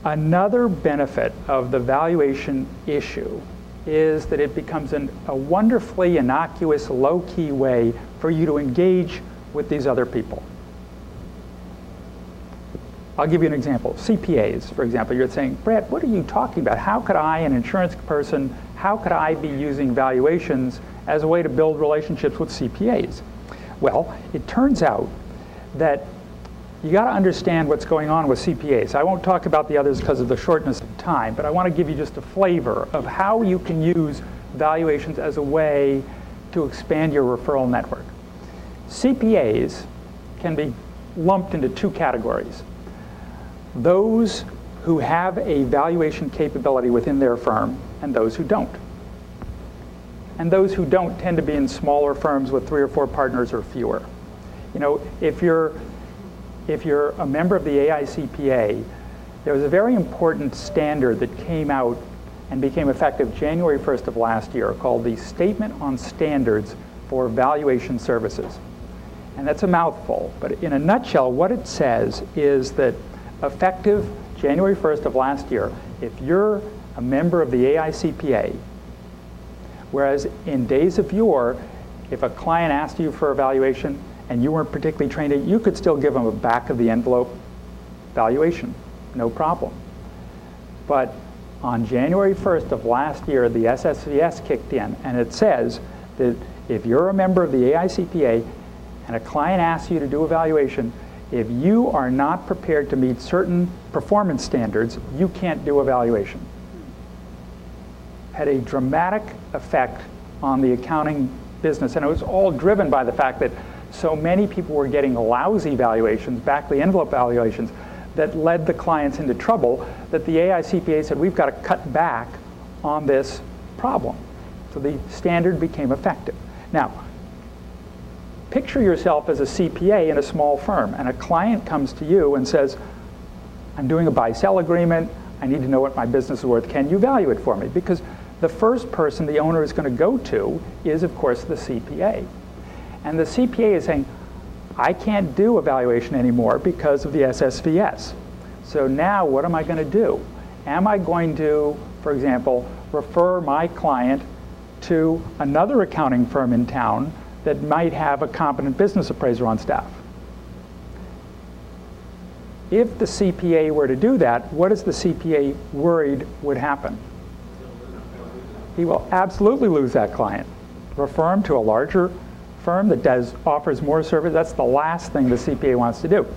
Another benefit of the valuation issue is that it becomes a wonderfully innocuous, low-key way for you to engage with these other people. I'll give you an example. CPAs, for example. You're saying, Brett, what are you talking about? How could I, an insurance person, how could I be using valuations as a way to build relationships with CPAs? Well, it turns out that you got to understand what's going on with CPAs. I won't talk about the others because of the shortness of time, but I want to give you just a flavor of how you can use valuations as a way to expand your referral network. CPAs can be lumped into two categories. Those who have a valuation capability within their firm and those who don't. And those who don't tend to be in smaller firms with 3 or 4 partners or fewer. You know, if you're a member of the AICPA, there was a very important standard that came out and became effective January 1st of last year called the Statement on Standards for Valuation Services. And that's a mouthful, but in a nutshell, what it says is that effective January 1st of last year, if you're a member of the AICPA, whereas in days of yore, if a client asked you for a valuation and you weren't particularly trained in it, you could still give them a back of the envelope valuation, no problem. But on January 1st of last year, the SSVS kicked in, and it says that if you're a member of the AICPA and a client asks you to do a valuation, if you are not prepared to meet certain performance standards, you can't do a valuation. Had a dramatic effect on the accounting business, and it was all driven by the fact that so many people were getting lousy valuations, back of the envelope valuations, that led the clients into trouble, that the AICPA said, we've got to cut back on this problem. So the standard became effective. Now, picture yourself as a CPA in a small firm, and a client comes to you and says, I'm doing a buy-sell agreement, I need to know what my business is worth, can you value it for me? Because the first person the owner is going to go to is, of course, the CPA. And the CPA is saying, I can't do a valuation anymore because of the SSVS. So now what am I going to do? Am I going to, for example, refer my client to another accounting firm in town that might have a competent business appraiser on staff? If the CPA were to do that, what is the CPA worried would happen? He will absolutely lose that client. Refer him to a larger firm that offers more service. That's the last thing the CPA wants to do.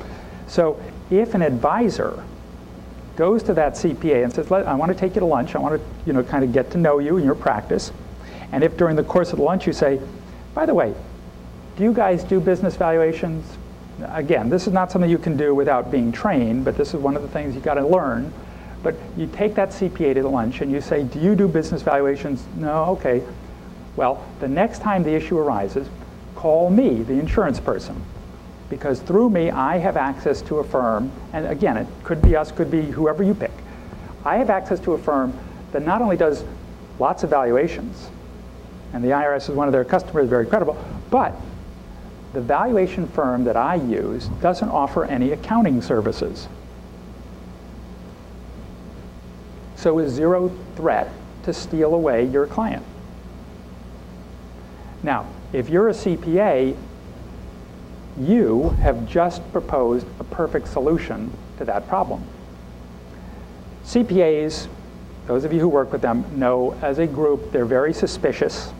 So if an advisor goes to that CPA and says, I want to take you to lunch, I want to kind of get to know you and your practice, and if during the course of the lunch you say, by the way, do you guys do business valuations? Again, this is not something you can do without being trained, but this is one of the things you've got to learn. But you take that CPA to the lunch and you say, do you do business valuations? No, okay. Well, the next time the issue arises, call me, the insurance person, because through me I have access to a firm, and again, it could be us, could be whoever you pick. I have access to a firm that not only does lots of valuations, and the IRS is one of their customers, very credible, but the valuation firm that I use doesn't offer any accounting services. So is zero threat to steal away your client. Now, if you're a CPA, you have just proposed a perfect solution to that problem. CPAs, those of you who work with them, know as a group they're very suspicious,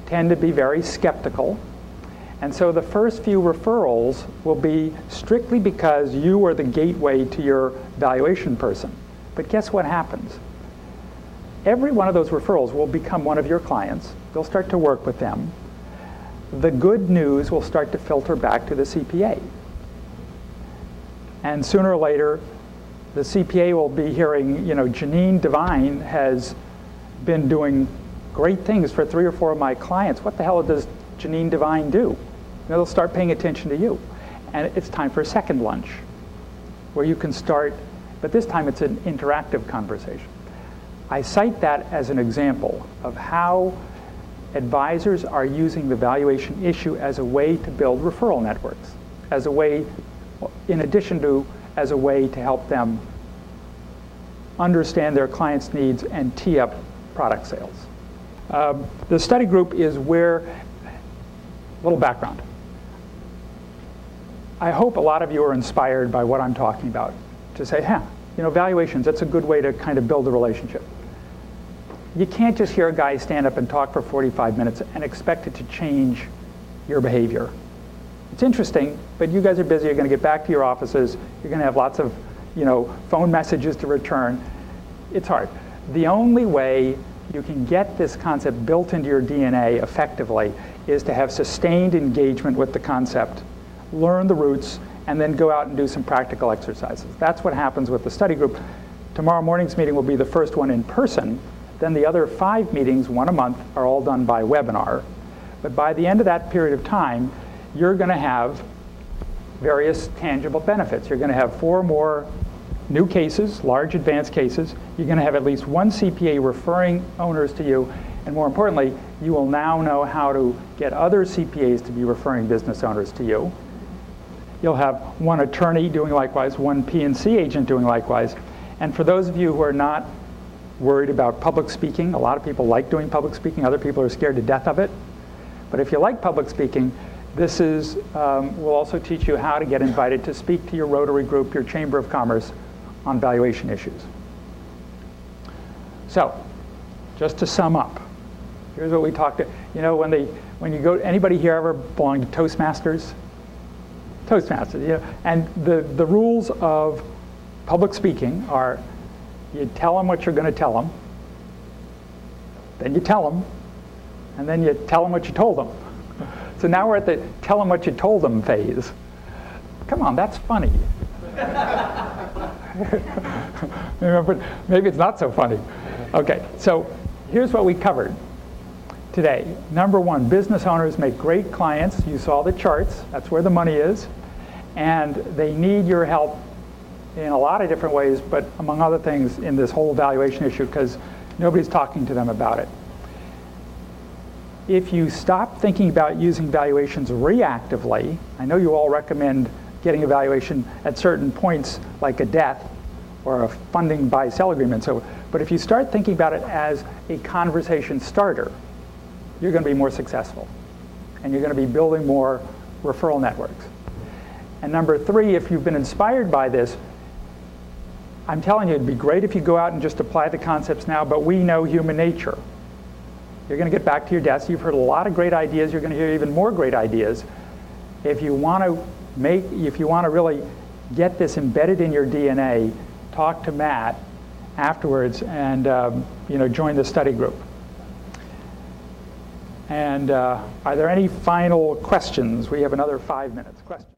tend to be very skeptical, and so the first few referrals will be strictly because you are the gateway to your valuation person. But guess what happens? Every one of those referrals will become one of your clients. They'll start to work with them. The good news will start to filter back to the CPA. And sooner or later, the CPA will be hearing, Janine Devine has been doing great things for 3 or 4 of my clients. What the hell does Janine Devine do? They'll start paying attention to you. And it's time for a second lunch where you can start, but this time it's an interactive conversation. I cite that as an example of how advisors are using the valuation issue as a way to build referral networks, as a way, in addition to, as a way to help them understand their clients' needs, and tee up product sales. The study group is where, a little background. I hope a lot of you are inspired by what I'm talking about to say, valuations, that's a good way to kind of build a relationship. You can't just hear a guy stand up and talk for 45 minutes and expect it to change your behavior. It's interesting, but you guys are busy. You're going to get back to your offices. You're going to have lots of, phone messages to return. It's hard. The only way you can get this concept built into your DNA effectively is to have sustained engagement with the concept, learn the roots, and then go out and do some practical exercises. That's what happens with the study group. Tomorrow morning's meeting will be the first one in person. Then the other 5 meetings, one a month, are all done by webinar. But by the end of that period of time, you're going to have various tangible benefits. You're going to have 4 more new cases, large advanced cases. You're going to have at least 1 CPA referring owners to you. And more importantly, you will now know how to get other CPAs to be referring business owners to you. You'll have 1 attorney doing likewise, 1 P&C agent doing likewise. And for those of you who are not worried about public speaking, a lot of people like doing public speaking. Other people are scared to death of it. But if you like public speaking, this will also teach you how to get invited to speak to your Rotary group, your Chamber of Commerce, on valuation issues. So, just to sum up, here's what we talked about. When you go, anybody here ever belong to Toastmasters? Toastmasters, and the rules of public speaking are: you tell them what you're going to tell them, then you tell them, and then you tell them what you told them. So now we're at the tell them what you told them phase. Come on, that's funny. Maybe it's not so funny. Okay, so here's what we covered today. Number 1, business owners make great clients. You saw the charts. That's where the money is. And they need your help in a lot of different ways, but among other things in this whole valuation issue, because nobody's talking to them about it. If you stop thinking about using valuations reactively, I know you all recommend getting a valuation at certain points, like a death or a funding buy-sell agreement. But if you start thinking about it as a conversation starter, you're going to be more successful. And you're going to be building more referral networks. And number 3, if you've been inspired by this, I'm telling you, it'd be great if you go out and just apply the concepts now, but we know human nature. You're going to get back to your desk. You've heard a lot of great ideas. You're going to hear even more great ideas. If you want to really get this embedded in your DNA, talk to Matt afterwards and join the study group. And are there any final questions? We have another 5 minutes. Questions?